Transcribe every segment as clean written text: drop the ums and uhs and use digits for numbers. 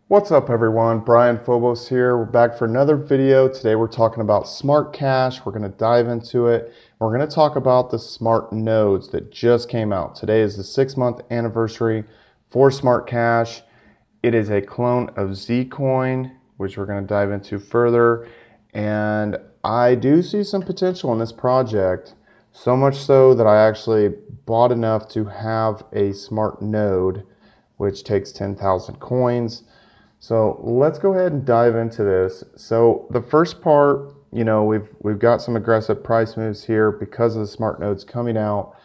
What's up everyone, Brian Phobos here. We're back for another video. Today we're talking about SmartCash. We're going to dive into it. We're going to talk about the SmartNodes that just came out. Today is the 6-month anniversary for SmartCash. It is a clone of Zcoin, which we're going to dive into further. And I do see some potential in this project, so much so that I actually bought enough to have a SmartNode, which takes 10,000 coins. So let's go ahead and dive into this. So the first part, we've got some aggressive price moves here because of the SmartNodes coming out.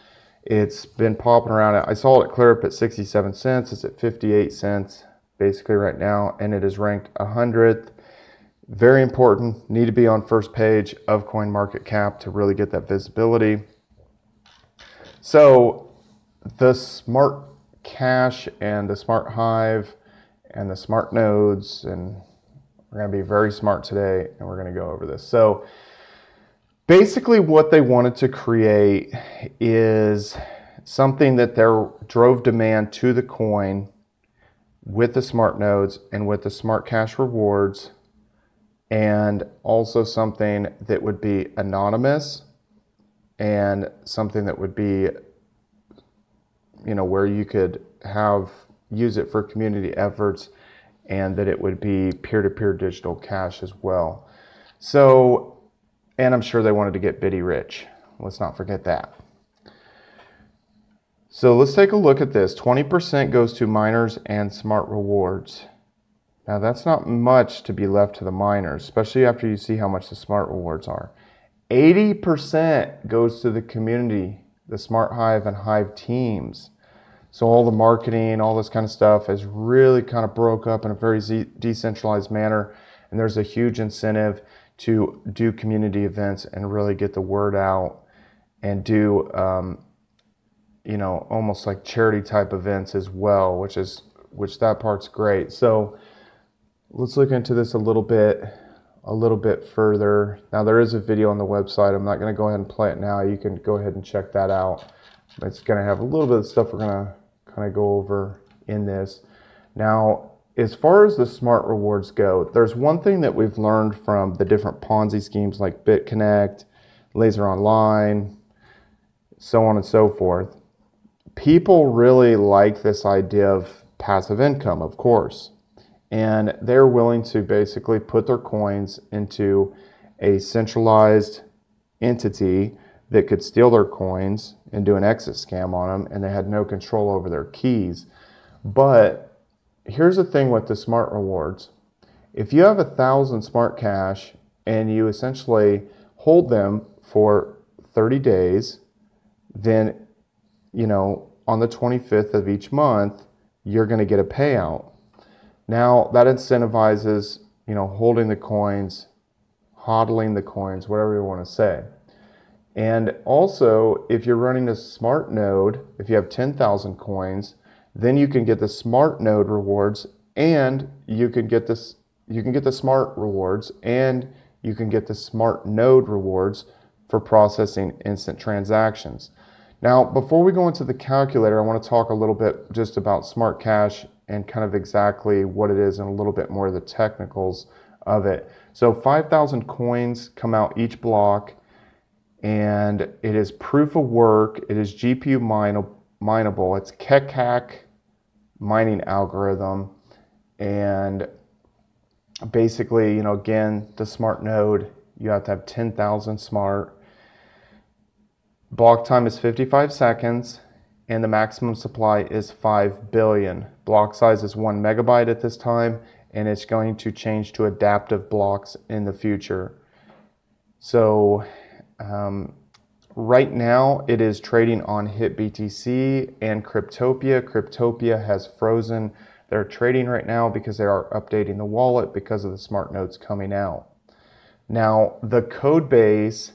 It's been popping around. I saw it clear up at 67 cents. It's at 58 cents basically right now, and it is ranked 100th. Very important. Need to be on first page of CoinMarketCap to really get that visibility. So the SmartCash and the SmartHive and the SmartNodes, and we're going to be very smart today, and we're going to go over this. So basically what they wanted to create is something that drove demand to the coin with the SmartNodes and with the SmartCash rewards, and also something that would be anonymous and something that would be, where you could use it for community efforts, and that it would be peer-to-peer digital cash as well. So, and I'm sure they wanted to get bitty rich. Let's not forget that. So let's take a look at this. 20% goes to miners and SmartRewards. Now that's not much to be left to the miners, especially after you see how much the SmartRewards are. 80% goes to the community, the SmartHive and Hive teams. So all the marketing, all this kind of stuff has really kind of broke up in a very decentralized manner. And there's a huge incentive to do community events and really get the word out and do, almost like charity type events as well, which that part's great. So let's look into this a little bit further. Now there is a video on the website. I'm not going to go ahead and play it now. You can go ahead and check that out. It's going to have a little bit of stuff we're going to kind of go over in this. Now, as far as the SmartRewards go, there's one thing that we've learned from the different Ponzi schemes like BitConnect, Laser Online, so on and so forth. People really like this idea of passive income, of course, and they're willing to basically put their coins into a centralized entity that could steal their coins and do an exit scam on them, and they had no control over their keys. But here's the thing with the SmartRewards. If you have 1,000 SmartCash and you essentially hold them for 30 days, then, on the 25th of each month, you're going to get a payout. Now, that incentivizes, holding the coins, hodling the coins, whatever you want to say. And also, if you're running a SmartNode, if you have 10,000 coins, then you can get the SmartNode rewards, and you can get the SmartRewards, and you can get the SmartNode rewards for processing instant transactions. Now, before we go into the calculator, I want to talk a little bit just about SmartCash and kind of exactly what it is and a little bit more of the technicals of it. So 5,000 coins come out each block, and it is proof of work. It is GPU mineable. It's Keck mining algorithm. And basically, again, the SmartNode, you have to have 10,000 smart. Block time is 55 seconds, and the maximum supply is 5 billion. Block size is 1 megabyte at this time, and it's going to change to adaptive blocks in the future. So, right now it is trading on HitBTC and Cryptopia. Cryptopia has frozen their trading right now because they are updating the wallet because of the SmartNodes coming out. Now, the code base,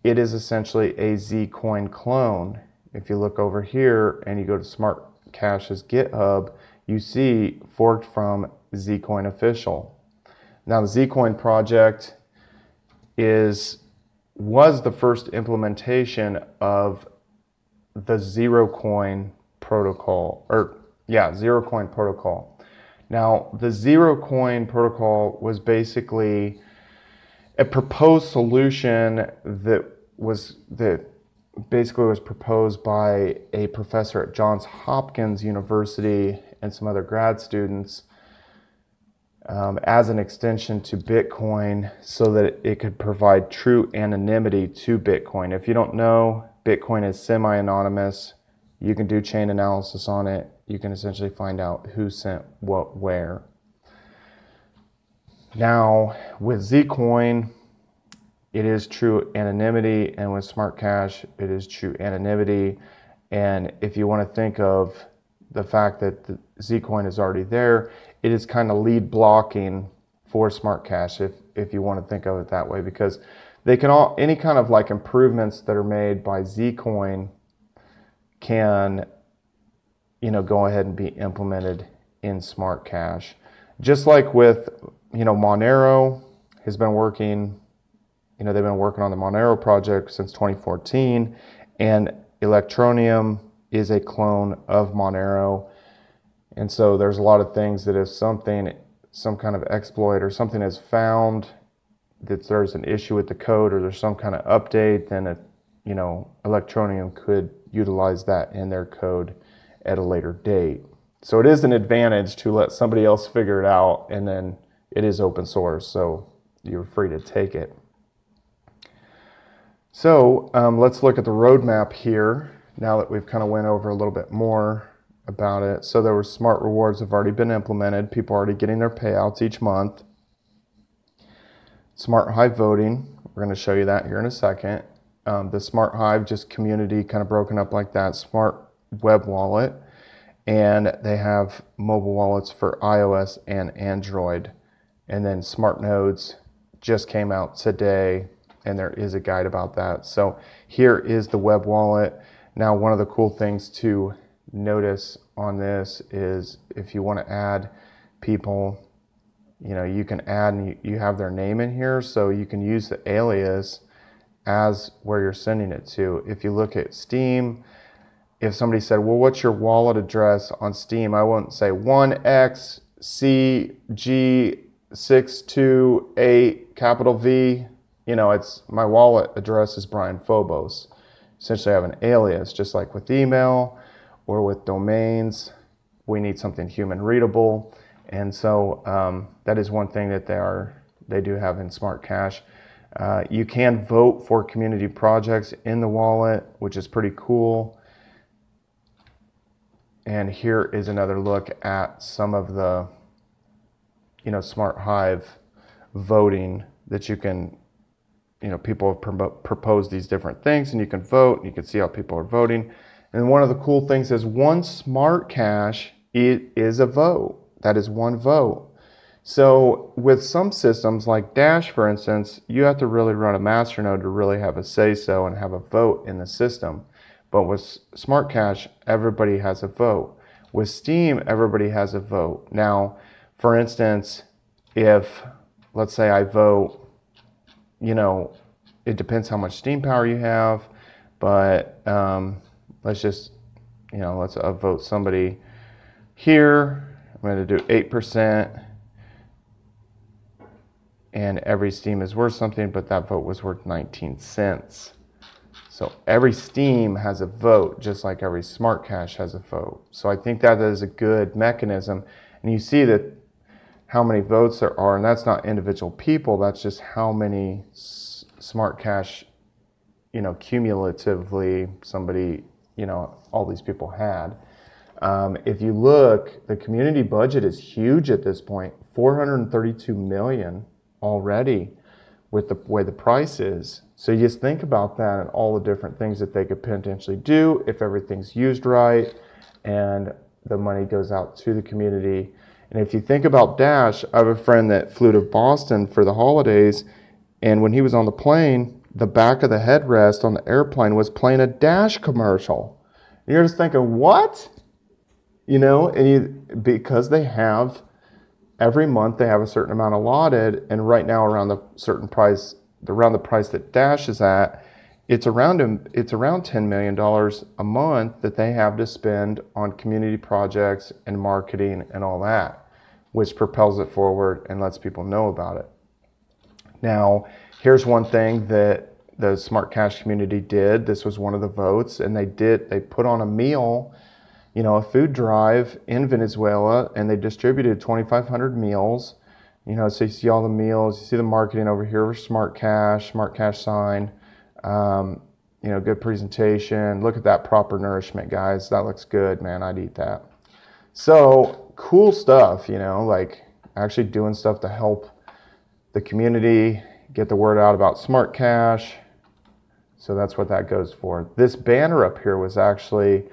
it is essentially a Zcoin clone. If you look over here and you go to SmartCash's GitHub, you see forked from Zcoin official. Now, the Zcoin project was the first implementation of the Zero Coin protocol, Zero Coin protocol. Now, the zero coin protocol was basically a proposed solution that basically was proposed by a professor at Johns Hopkins University and some other grad students as an extension to Bitcoin so that it could provide true anonymity to Bitcoin. If you don't know, Bitcoin is semi-anonymous. You can do chain analysis on it. You can essentially find out who sent what where. Now, with Zcoin, it is true anonymity, and with SmartCash, it is true anonymity. And if you want to think of the fact that the Zcoin is already there, it is kind of lead blocking for SmartCash, if you want to think of it that way, because they can any kind of like improvements that are made by Zcoin can, go ahead and be implemented in SmartCash. Just like with, Monero has been working, they've been working on the Monero project since 2014, and Electroneum is a clone of Monero. And so there's a lot of things that if some kind of exploit or something is found, that there's an issue with the code or there's some kind of update, then Electroneum could utilize that in their code at a later date. So it is an advantage to let somebody else figure it out, and then it is open source, so you're free to take it. So let's look at the roadmap here now that we've kind of went over a little bit more about it. So there were SmartRewards have already been implemented. People are already getting their payouts each month. Smart Hive voting, we're going to show you that here in a second. The Smart Hive, just community kind of broken up like that. Smart Web Wallet, and they have mobile wallets for iOS and Android. And then SmartNodes just came out today, and there is a guide about that. So here is the web wallet. Now, one of the cool things to notice on this is if you want to add people, you can add, and you have their name in here, so you can use the alias as where you're sending it to. If you look at Steam, if somebody said, well, what's your wallet address on Steam? I wouldn't say 1XCG628V. It's my wallet address is Brian Phobos. Essentially, I have an alias, just like with email or with domains. We need something human readable, and so that is one thing that they do have in SmartCash. You can vote for community projects in the wallet, which is pretty cool. And here is another look at some of the, Smart Hive voting that you can, people have proposed these different things, and you can vote, and you can see how people are voting. And one of the cool things is one SmartCash, it is a vote. That is one vote. So with some systems like Dash, for instance, you have to really run a Masternode to really have a say-so and have a vote in the system. But with SmartCash, everybody has a vote. With Steam, everybody has a vote. Now, for instance, if, let's say I vote, it depends how much Steam power you have, but let's just, let's vote somebody here. I'm going to do 8%. And every Steam is worth something, but that vote was worth 19 cents. So every Steam has a vote, just like every SmartCash has a vote. So I think that is a good mechanism. And you see that how many votes there are, and that's not individual people, that's just how many SmartCash, cumulatively somebody, all these people had. If you look, the community budget is huge at this point, $432 million already with the way the price is. So you just think about that and all the different things that they could potentially do if everything's used right and the money goes out to the community. And if you think about Dash, I have a friend that flew to Boston for the holidays, and when he was on the plane, the back of the headrest on the airplane was playing a Dash commercial. And you're just thinking, what? Because they have, every month they have a certain amount allotted, and right now around the certain price, around the price that Dash is at, it's around $10 million a month that they have to spend on community projects and marketing and all that. which propels it forward and lets people know about it. Now, here's one thing that the SmartCash community did. This was one of the votes, and they put on a meal, you know, a food drive in Venezuela, and they distributed 2,500 meals. You know, so you see all the meals, you see the marketing over here for SmartCash sign, you know, good presentation. Look at that proper nourishment, guys. That looks good, man. I'd eat that. So cool stuff, you know, like actually doing stuff to help the community, get the word out about SmartCash. So that's what that goes for. This banner up here was actually,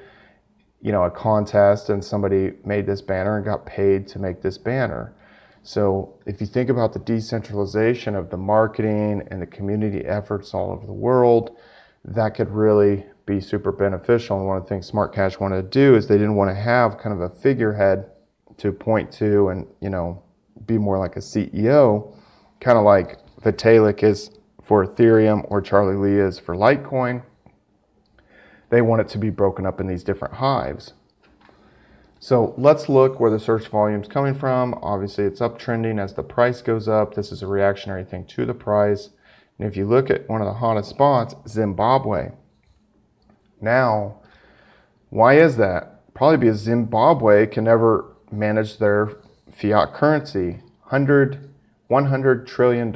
you know, a contest, and somebody made this banner and got paid to make this banner. So if you think about the decentralization of the marketing and the community efforts all over the world, that could really be super beneficial. And one of the things SmartCash wanted to do is they didn't want to have kind of a figurehead to point to and, you know, be more like a CEO, kind of like Vitalik is for Ethereum or Charlie Lee is for Litecoin. They want it to be broken up in these different hives. So let's look where the search volume is coming from. Obviously, it's uptrending as the price goes up. This is a reactionary thing to the price. And if you look at one of the hottest spots, Zimbabwe. Now, why is that? Probably because Zimbabwe can never manage their fiat currency. $100 trillion.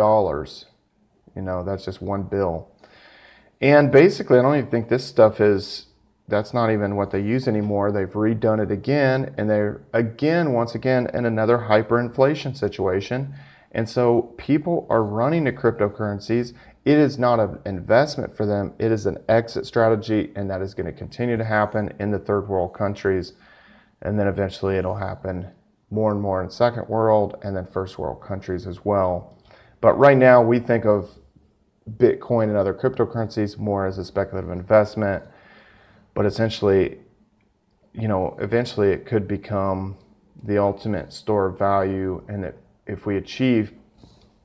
You know, that's just one bill. And basically, I don't even think this stuff that's not even what they use anymore. They've redone it again, and they're once again in another hyperinflation situation. And so people are running to cryptocurrencies. It is not an investment for them. It is an exit strategy, and that is going to continue to happen in the third world countries. And then eventually it'll happen more and more in second world and then first world countries as well. But right now we think of Bitcoin and other cryptocurrencies more as a speculative investment. But essentially, you know, eventually it could become the ultimate store of value, and that if we achieve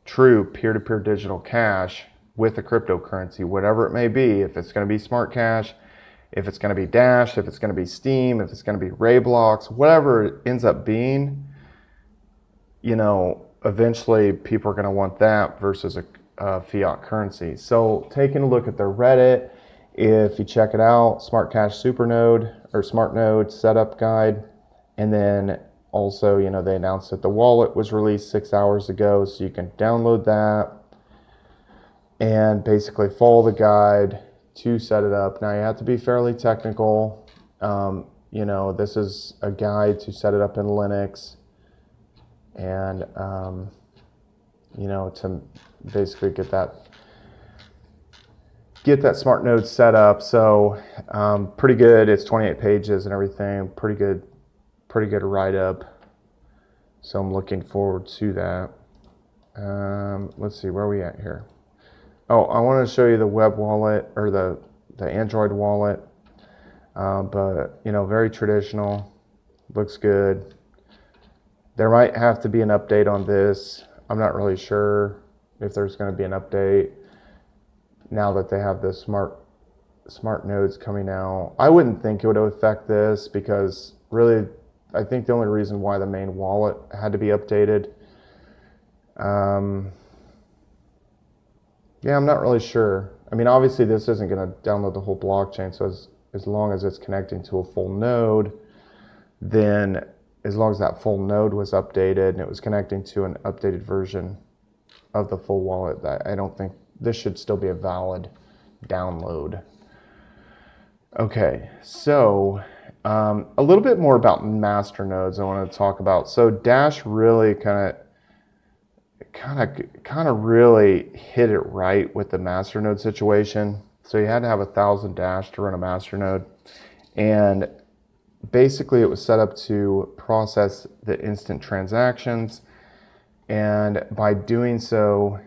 true peer-to-peer digital cash with a cryptocurrency, whatever it may be, if it's going to be SmartCash, if it's going to be Dash, if it's going to be Steam, if it's going to be Rayblox, whatever it ends up being, you know, eventually people are going to want that versus a fiat currency. So taking a look at their Reddit, if you check it out, SmartCash SuperNode or SmartNode setup guide, and then also, you know, they announced that the wallet was released 6 hours ago, so you can download that and basically follow the guide to set it up. Now you have to be fairly technical. You know, this is a guide to set it up in Linux, and you know, to basically get that SmartNode set up. So pretty good. It's 28 pages and everything. Pretty good write-up. So I'm looking forward to that. Let's see, where are we at here? Oh, I want to show you the web wallet, or the Android wallet. But you know, very traditional. Looks good. There might have to be an update on this. I'm not really sure if there's going to be an update now that they have the SmartNodes coming out. I wouldn't think it would affect this, because really I think the only reason why the main wallet had to be updated, yeah, I'm not really sure. I mean, obviously this isn't going to download the whole blockchain, so as long as it's connecting to a full node, then as long as that full node was updated and it was connecting to an updated version of the full wallet, I don't think this should still be a valid download. Okay, so a little bit more about Masternodes I want to talk about. So Dash really kind of really hit it right with the Masternode situation. So you had to have 1,000 Dash to run a Masternode, and basically it was set up to process the instant transactions, and by doing so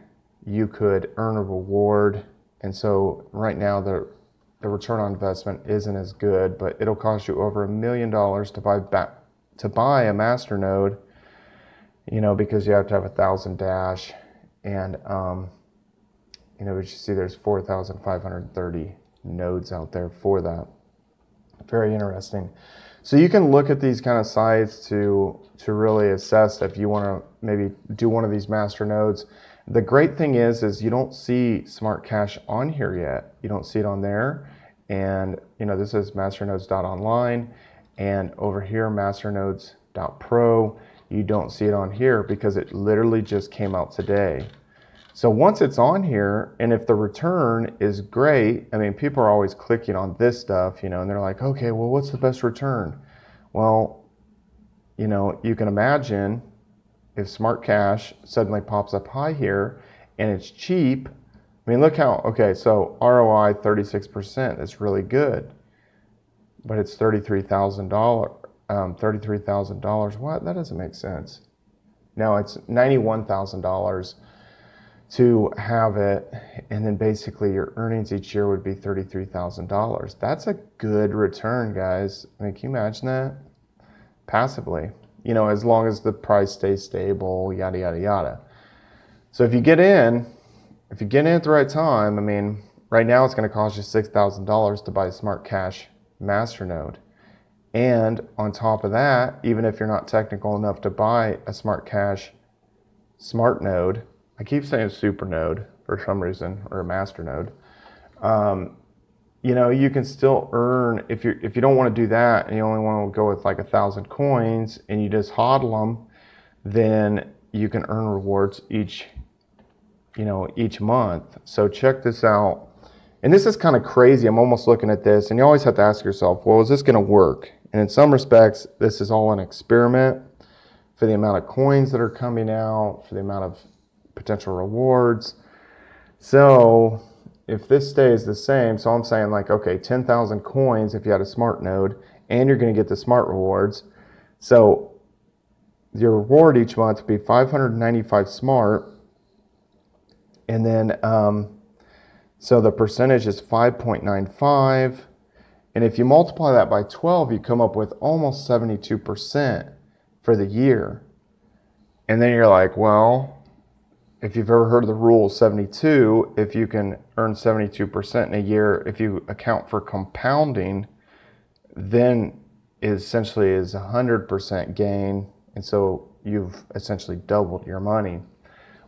you could earn a reward. And so right now the return on investment isn't as good, but it'll cost you over $1 million to buy a Masternode, you know, because you have to have 1,000 Dash, and you know, as you see, there's 4,530 nodes out there for that. Very interesting. So you can look at these kind of sites to really assess if you want to maybe do one of these master nodes. The great thing is you don't see SmartCash on here yet. You don't see it on there. And you know, this is masternodes.online, and over here masternodes.pro. You don't see it on here because it literally just came out today. So once it's on here, and if the return is great, I mean, people are always clicking on this stuff, you know, and they're like, okay, well, what's the best return? Well, you know, you can imagine if SmartCash suddenly pops up high here and it's cheap. I mean, look how, okay, so ROI 36%, that's really good, but it's $33,000. $33,000, what? That doesn't make sense. No, it's $91,000 to have it, and then basically your earnings each year would be $33,000. That's a good return, guys. I mean, can you imagine that? Passively, you know, as long as the price stays stable, yada, yada, yada. So if you get in at the right time, I mean, right now it's going to cost you $6,000 to buy a SmartCash Masternode. And on top of that, even if you're not technical enough to buy a SmartCash SmartNode, I keep saying SuperNode for some reason, or a Masternode, you know, you can still earn, if you don't want to do that and you only want to go with like 1,000 coins and you just hodl them, then you can earn rewards each month. So check this out. And this is kind of crazy. I'm almost looking at this, and you always have to ask yourself, well, is this going to work? And in some respects, this is all an experiment for the amount of coins that are coming out, for the amount of potential rewards. So if this stays the same, so I'm saying like, okay, 10,000 coins if you had a smart node, and you're going to get the smart rewards. So your reward each month would be 595 smart, and then so the percentage is 5.95, and if you multiply that by 12, you come up with almost 72% for the year. And then you're like, well, if you've ever heard of the rule 72, if you can earn 72% in a year, if you account for compounding, then it essentially is 100% gain, and so you've essentially doubled your money.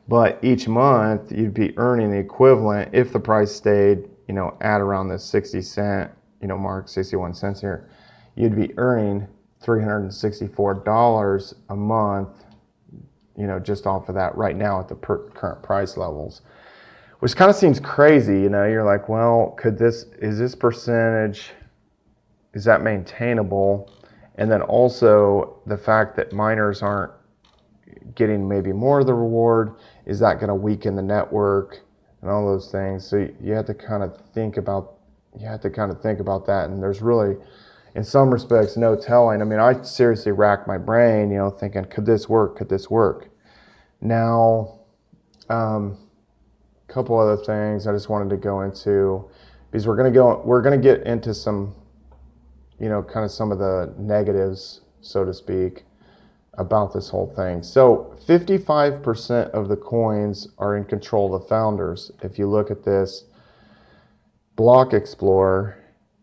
But each month you'd be earning the equivalent, if the price stayed, you know, at around the 60 cent, you know, mark, 61 cents here, you'd be earning $364 a month, you know, just off of that right now at the current price levels, which kind of seems crazy. You know, you're like, well, is this percentage, is that maintainable? And then also the fact that miners aren't getting maybe more of the reward, is that going to weaken the network and all those things? So you have to kind of think about that, and there's really, in some respects, no telling. I mean, I seriously racked my brain, you know, thinking, could this work? Could this work? Now, a couple other things I just wanted to go into, because we're going to get into some, you know, kind of some of the negatives, so to speak, about this whole thing. So 55% of the coins are in control of the founders. If you look at this block explorer,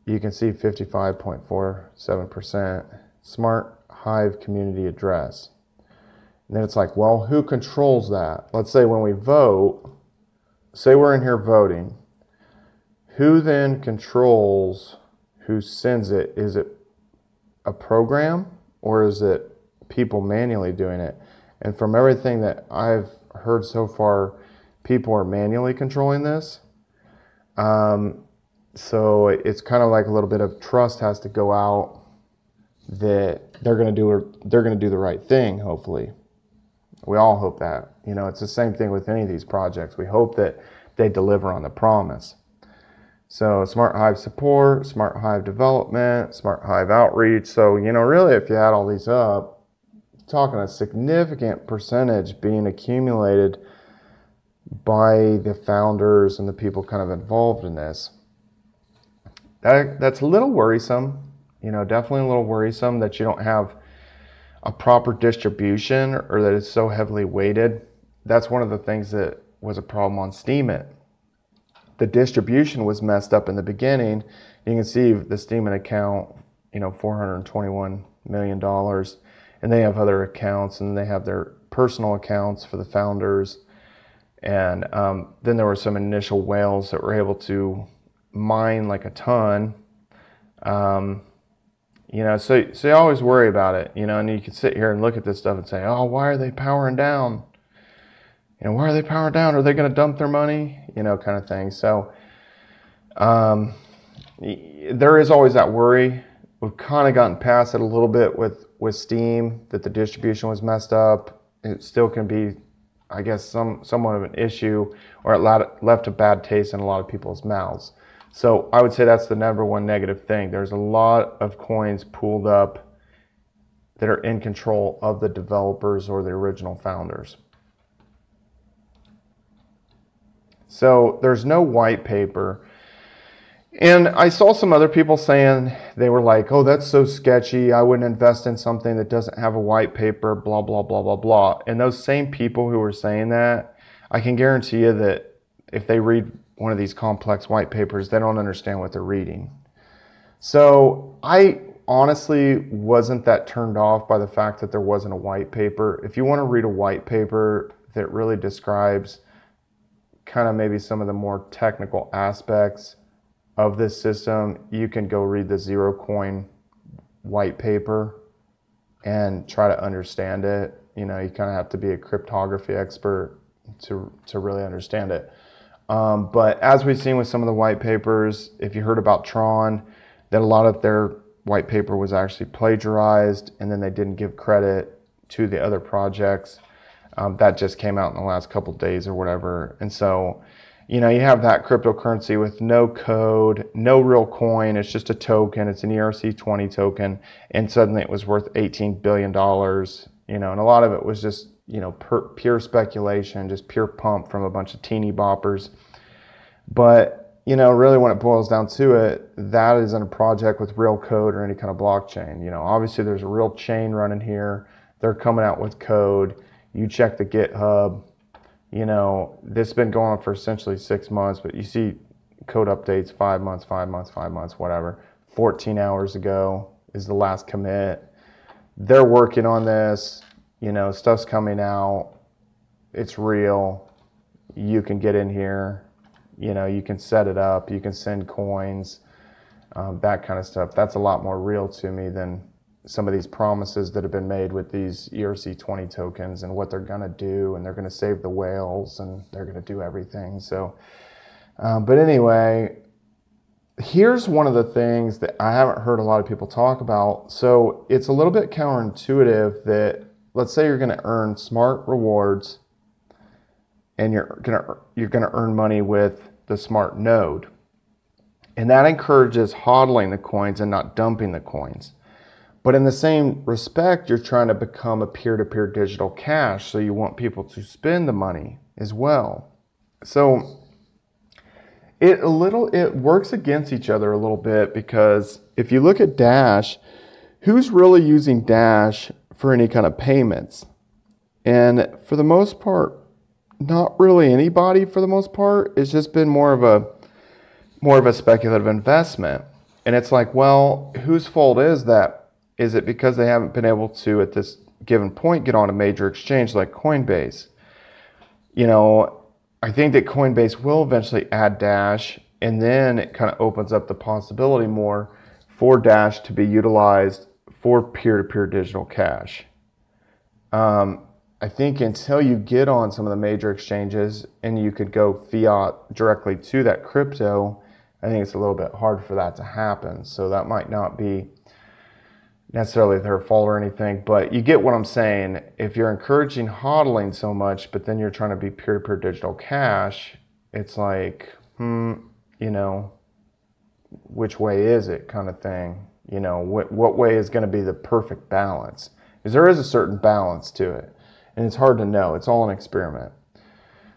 you can see 55.47% smart Hive community address. And then it's like, well, who controls that? Let's say when we vote, say we're in here voting, who then controls who sends it? Is it a program, or is it people manually doing it? And from everything that I've heard so far, people are manually controlling this. So it's kind of like a little bit of trust has to go out that they're going to do the right thing. Hopefully, we all hope that. You know, it's the same thing with any of these projects. We hope that they deliver on the promise. So Smart Hive support, Smart Hive development, Smart Hive outreach. So, you know, really, if you add all these up, talking a significant percentage being accumulated by the founders and the people kind of involved in this. That's a little worrisome, you know, definitely a little worrisome that you don't have a proper distribution, or that it's so heavily weighted. That's one of the things that was a problem on Steemit. The distribution was messed up in the beginning. You can see the Steemit account, $421 million. And they have other accounts, and they have their personal accounts for the founders. And then there were some initial whales that were able to mine like a ton. So you always worry about it, and you can sit here and look at this stuff and say, oh, why are they powering down? Why are they powering down? Are they going to dump their money? Kind of thing. So there is always that worry. We've kind of gotten past it a little bit with Steam, that the distribution was messed up. It still can be, I guess, somewhat of an issue, or it left a bad taste in a lot of people's mouths. So I would say that's the number one negative thing. There's a lot of coins pooled up that are in control of the developers or the original founders. So there's no white paper. And I saw some other people saying, they were like, oh, that's so sketchy. I wouldn't invest in something that doesn't have a white paper, blah, blah, blah, blah, blah. And those same people who were saying that, I can guarantee you that if they read one of these complex white papers, they don't understand what they're reading. So I honestly wasn't that turned off by the fact that there wasn't a white paper. If you want to read a white paper that really describes kind of maybe some of the more technical aspects of this system, you can go read the Zero Coin white paper and try to understand it. You kind of have to be a cryptography expert to really understand it. But as we've seen with some of the white papers, if you heard about Tron, that a lot of their white paper was actually plagiarized, and then they didn't give credit to the other projects. That just came out in the last couple days or whatever. And so, you have that cryptocurrency with no code, no real coin. It's just a token. It's an ERC20 token. And suddenly it was worth $18 billion, and a lot of it was just, pure speculation, just pure pump from a bunch of teeny boppers. But, really when it boils down to it, that isn't a project with real code or any kind of blockchain. Obviously there's a real chain running here. They're coming out with code. You check the GitHub. This has been going on for essentially 6 months, but you see code updates 5 months, 5 months, 5 months, whatever. 14 hours ago is the last commit. They're working on this. Stuff's coming out. It's real. You can get in here. You can set it up. You can send coins, that kind of stuff. That's a lot more real to me than some of these promises that have been made with these ERC20 tokens and what they're going to do, and they're going to save the whales, and they're going to do everything. So, but anyway, here's one of the things that I haven't heard a lot of people talk about. So it's a little bit counterintuitive that, let's say you're going to earn SmartRewards, and you're going to earn money with the SmartNode, and that encourages hodling the coins and not dumping the coins. But in the same respect, you're trying to become a peer-to-peer digital cash, so you want people to spend the money as well. So it works against each other a little bit, because if you look at Dash, who's really using Dash for any kind of payments? And for the most part, not really anybody. For the most part, it's just been more of a speculative investment. And it's like, well, whose fault is that? Is it because they haven't been able to, at this given point, get on a major exchange like Coinbase? I think that Coinbase will eventually add Dash, and then it kind of opens up the possibility more for Dash to be utilized for peer-to-peer digital cash. I think until you get on some of the major exchanges and you could go fiat directly to that crypto, I think it's a little bit hard for that to happen. So that might not be necessarily their fault or anything, but you get what I'm saying. If you're encouraging hodling so much, but then you're trying to be peer-to-peer digital cash, it's like, which way is it, kind of thing? What way is going to be the perfect balance? Because there is a certain balance to it, and it's hard to know. It's all an experiment.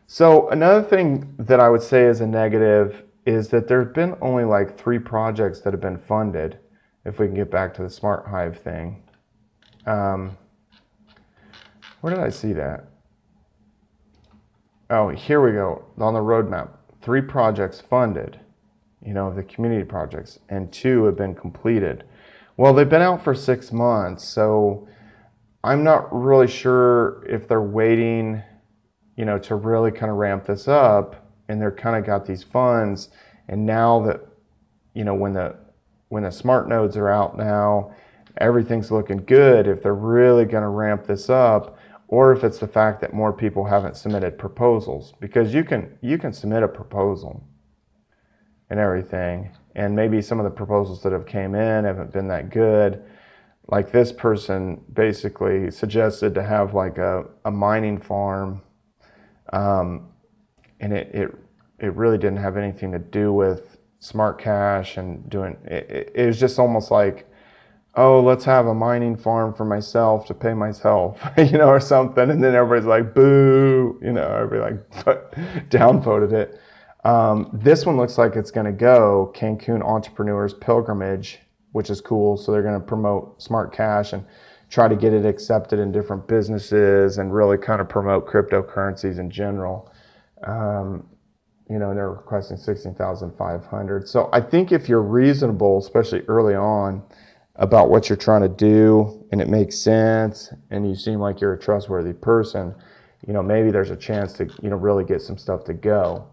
So another thing that I would say is a negative is that there's been only like 3 projects that have been funded. If we can get back to the Smart Hive thing. Where did I see that? Oh, here we go, on the roadmap. 3 projects funded, the community projects, and 2 have been completed. Well, they've been out for 6 months, so I'm not really sure if they're waiting, you know, to really kind of ramp this up, and they're kind of got these funds, and now that, you know, when the SmartNodes are out now, everything's looking good, if they're really going to ramp this up, or if it's the fact that more people haven't submitted proposals, because you can submit a proposal and everything, and maybe some of the proposals that have came in haven't been that good. Like this person basically suggested to have like a mining farm, and it really didn't have anything to do with SmartCash and doing it. It was just almost like, oh, let's have a mining farm for myself to pay myself, you know, or something. And then everybody's like, boo, you know, everybody like downvoted it. This one looks like it's going to go Cancun Entrepreneurs Pilgrimage, which is cool. So they're going to promote SmartCash and try to get it accepted in different businesses and really kind of promote cryptocurrencies in general. You know, they're requesting $16,500. So I think if you're reasonable, especially early on, about what you're trying to do, and it makes sense, and you seem like you're a trustworthy person, you know, maybe there's a chance to, you know, really get some stuff to go.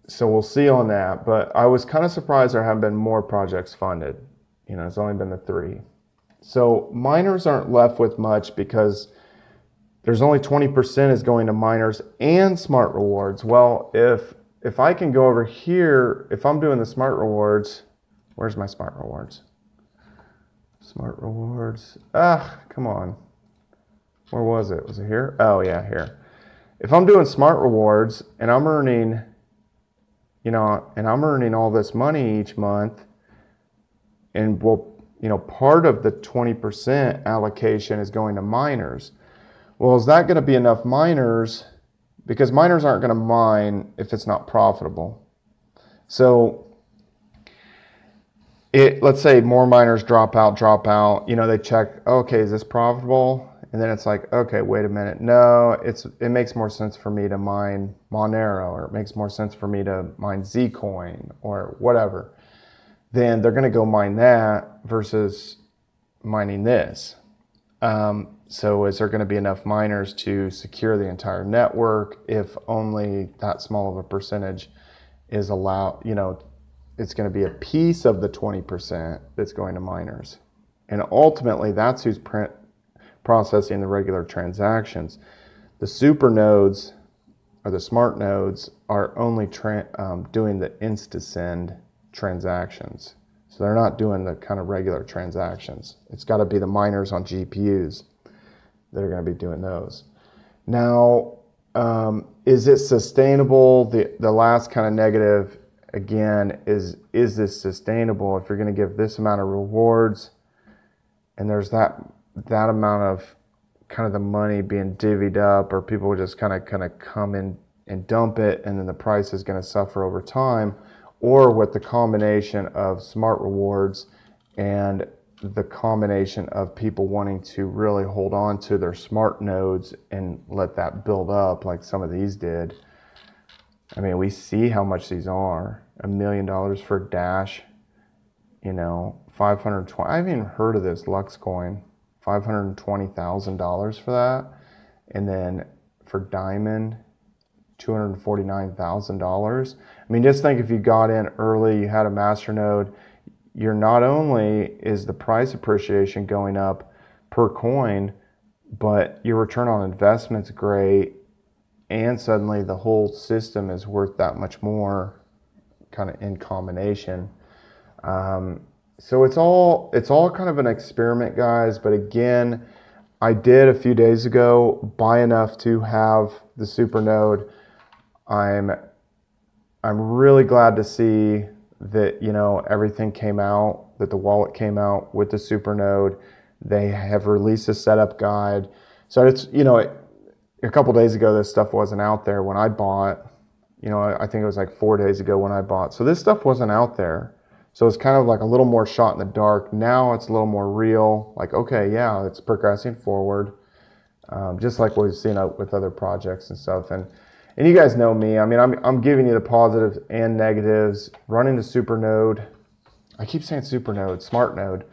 So we'll see on that, but I was kind of surprised there haven't been more projects funded. You know, it's only been the 3. So miners aren't left with much because there's only 20% is going to miners and SmartRewards. Well, if I can go over here, if I'm doing the SmartRewards, where's my SmartRewards? SmartRewards, come on. Where was it? Was it here? Oh yeah, here. If I'm doing SmartRewards and I'm earning, you know, and I'm earning all this money each month, and well, you know, part of the 20% allocation is going to miners. Well, is that going to be enough miners? Because miners aren't going to mine if it's not profitable. So let's say more miners drop out, you know, they check, okay, is this profitable? And then it's like, okay, wait a minute. No, it makes more sense for me to mine Monero, or it makes more sense for me to mine Zcoin or whatever. Then they're going to go mine that versus mining this. So is there going to be enough miners to secure the entire network if only that small of a percentage is allowed? You know, it's going to be a piece of the 20% that's going to miners. And ultimately, that's who's processing the regular transactions. The super nodes, or the smart nodes, are only doing the insta-send transactions. So they're not doing the kind of regular transactions. It's got to be the miners on GPUs that are going to be doing those. Now, is it sustainable? The last kind of negative, again, is this sustainable? If you're going to give this amount of rewards, and there's that amount of kind of the money being divvied up, or people just kind of come in and dump it, and then the price is going to suffer over time, or with the combination of SmartRewards and the combination of people wanting to really hold on to their SmartNodes and let that build up like some of these did. I mean, we see how much these are. $1 million for Dash, you know, 520. I haven't even heard of this Lux coin. $520,000 for that. And then for Diamond, $249,000. I mean, just think if you got in early, you had a Masternode, you're not only is the price appreciation going up per coin, but your return on investment's great, and suddenly the whole system is worth that much more, kind of in combination. So it's all kind of an experiment, guys. But again, I did a few days ago buy enough to have the super node. I'm really glad to see that, you know, everything came out, that the wallet came out with the super node. They have released a setup guide. So it's, you know, a couple days ago, this stuff wasn't out there when I bought. You know, I think it was like 4 days ago when I bought. So this stuff wasn't out there. So it's kind of like a little more shot in the dark. Now it's a little more real. Like, okay, yeah, it's progressing forward. Just like we've seen with other projects and stuff. And you guys know me. I mean, I'm giving you the positives and negatives. Running the super node, I keep saying SuperNode, SmartNode.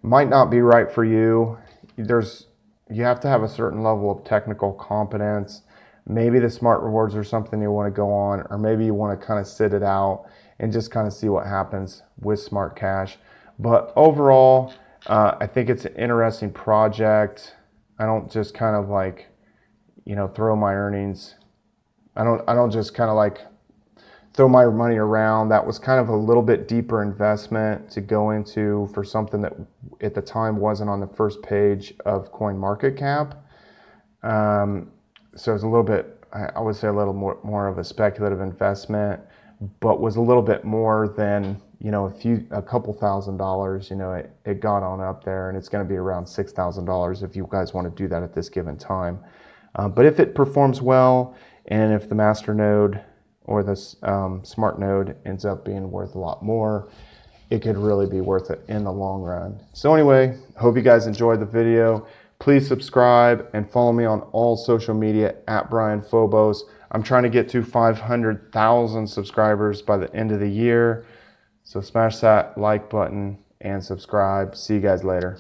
Might not be right for you. You have to have a certain level of technical competence. Maybe the SmartRewards are something you want to go on, or maybe you want to kind of sit it out and just kind of see what happens with SmartCash. But overall, I think it's an interesting project. I don't just kind of like, throw my earnings. I don't just kind of like throw my money around. That was kind of a little bit deeper investment to go into for something that at the time wasn't on the first page of CoinMarketCap. So it's a little bit, I would say a little more of a speculative investment, but was a little bit more than, a couple $1,000s. It got on up there, and it's going to be around $6,000 if you guys want to do that at this given time. But if it performs well, and if the Masternode or the SmartNode ends up being worth a lot more, it could really be worth it in the long run. So anyway, hope you guys enjoyed the video. Please subscribe and follow me on all social media at Brian Phobos. I'm trying to get to 500,000 subscribers by the end of the year. So smash that like button and subscribe. See you guys later.